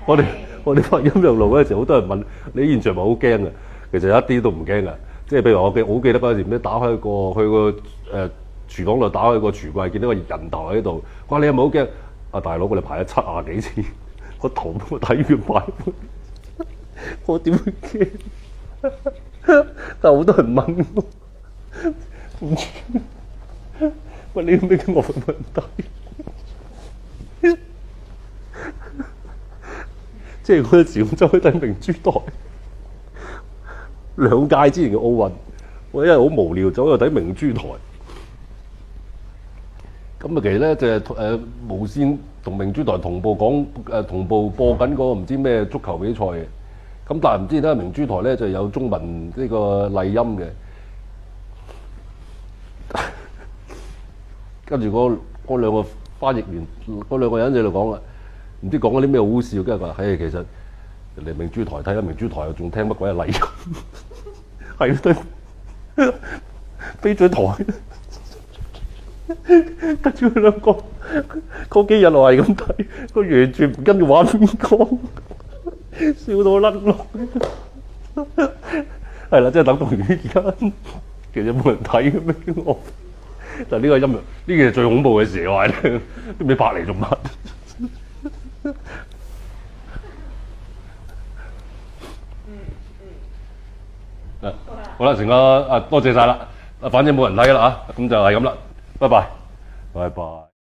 我哋拍陰陽路嗰陣時，好多人問你現場咪好驚啊？其實一啲都唔驚噶。即係譬如我好記得嗰陣時，咩打開去個廚房度打開個櫥櫃，見到個人頭喺度。哇！你有冇好驚？啊大佬，我哋排咗70幾次，個頭我睇完排，我點會驚？但係好多人問我，喂，你有咩我問題？即係嗰陣時，我走去睇明珠台2屆之前嘅奧運，我因為好無聊，走去睇明珠台。咁啊，其實咧就係無線同明珠台同步同步播緊嗰個唔知咩足球比賽嘅。咁但係唔知咧，明珠台咧就有中文呢個麗音嘅。跟住嗰兩個翻譯員，嗰兩個人就喺度講啦，唔知講嗰啲咩好笑，跟住佢話：其實人哋明珠台睇緊明珠台，仲聽乜鬼係麗音？係對飛咗台。跟住佢兩個嗰幾日我係咁睇，佢完全唔跟住畫面講，笑到甩落。係啦，即係等同於而家，其實冇人睇嘅咩我。但係呢個音樂，呢件係最恐怖嘅事，我話咧，都唔知拍嚟做乜。好啦，成哥多謝晒啦，反正冇人睇啦咁就係咁啦，拜拜，拜拜。